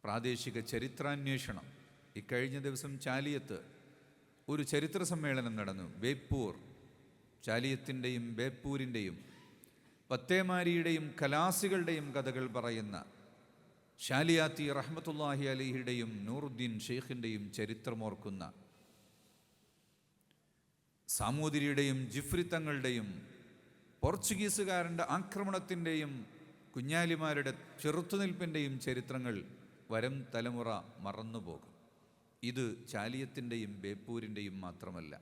പ്രാദേശിക ചരിത്രാന്വേഷണം. ഇക്കഴിഞ്ഞ ദിവസം ചാലിയത്ത് ഒരു ചരിത്ര സമ്മേളനം നടന്നു. ബേപ്പൂർ, ചാലിയത്തിൻ്റെയും ബേപ്പൂരിൻ്റെയും പത്തേമാരിയുടെയും കലാസികളുടെയും കഥകൾ പറയുന്ന ഷാലിയാത്തി റഹ്മത്തുള്ളാഹി അലൈഹിയുടെയും നൂറുദ്ദീൻ ഷെയ്ഖിൻ്റെയും ചരിത്രമോർക്കുന്ന, സാമൂതിരിയുടെയും ജിഫ്രി തങ്ങളുടെയും പോർച്ചുഗീസുകാരൻ്റെ ആക്രമണത്തിൻ്റെയും കുഞ്ഞാലിമാരുടെ ചെറുത്തുനിൽപ്പിൻ്റെയും ചരിത്രങ്ങൾ വരും തലമുറ മറന്നുപോകും. ഇത് ചാലിയത്തിൻ്റെയും ബേപ്പൂരിൻ്റെയും മാത്രമല്ല,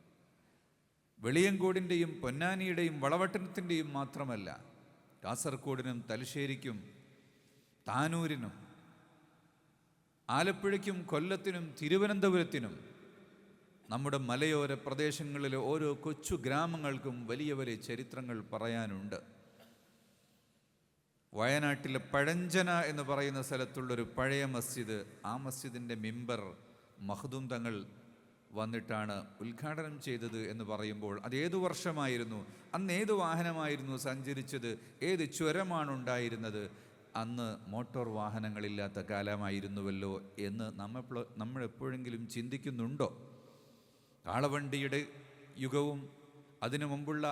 വെളിയങ്കോടിൻ്റെയും പൊന്നാനിയുടെയും വളവട്ടണത്തിൻ്റെയും മാത്രമല്ല, കാസർഗോഡിനും തലശ്ശേരിക്കും താനൂരിനും ആലപ്പുഴയ്ക്കും കൊല്ലത്തിനും തിരുവനന്തപുരത്തിനും നമ്മുടെ മലയോര പ്രദേശങ്ങളിലെ ഓരോ കൊച്ചു ഗ്രാമങ്ങൾക്കും വലിയ വലിയ ചരിത്രങ്ങൾ പറയാനുണ്ട്. വയനാട്ടിലെ പഴഞ്ചന എന്ന് പറയുന്ന സ്ഥലത്തുള്ളൊരു പഴയ മസ്ജിദ്, ആ മസ്ജിദിൻ്റെ മിമ്പർ മഖ്ദൂം തങ്ങൾ വന്നിട്ടാണ് ഉദ്ഘാടനം ചെയ്തത് എന്ന് പറയുമ്പോൾ അതേതു വർഷമായിരുന്നു, അന്ന് ഏത് വാഹനമായിരുന്നു സഞ്ചരിച്ചത്, ഏത് ചുരമാണുണ്ടായിരുന്നത്, അന്ന് മോട്ടോർ വാഹനങ്ങളില്ലാത്ത കാലമായിരുന്നുവല്ലോ എന്ന് നമ്മളെപ്പോഴെങ്കിലും ചിന്തിക്കുന്നുണ്ടോ? കാളവണ്ടിയുടെ യുഗവും അതിനു മുമ്പുള്ള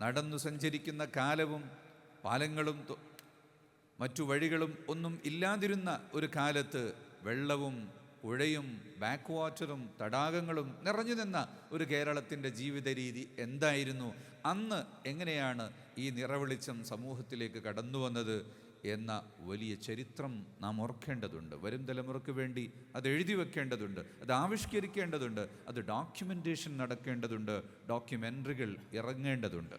നടന്നു സഞ്ചരിക്കുന്ന കാലവും പാലങ്ങളും മറ്റു വഴികളും ഒന്നും ഇല്ലാതിരുന്ന ഒരു കാലത്ത് വെള്ളവും പുഴയും ബാക്ക് വാട്ടറും തടാകങ്ങളും നിറഞ്ഞു നിന്ന ഒരു കേരളത്തിൻ്റെ ജീവിത രീതി എന്തായിരുന്നു? അന്ന് എങ്ങനെയാണ് ഈ നിറവെളിച്ചം സമൂഹത്തിലേക്ക് കടന്നു വന്നത് എന്ന വലിയ ചരിത്രം നാം ഓർക്കേണ്ടതുണ്ട്. വരും തലമുറയ്ക്ക് വേണ്ടി അത് എഴുതി വെക്കേണ്ടതുണ്ട്, അത് ആവിഷ്കരിക്കേണ്ടതുണ്ട്, അത് ഡോക്യുമെൻറ്റേഷൻ നടക്കേണ്ടതുണ്ട്, ഡോക്യുമെൻ്ററികൾ ഇറങ്ങേണ്ടതുണ്ട്.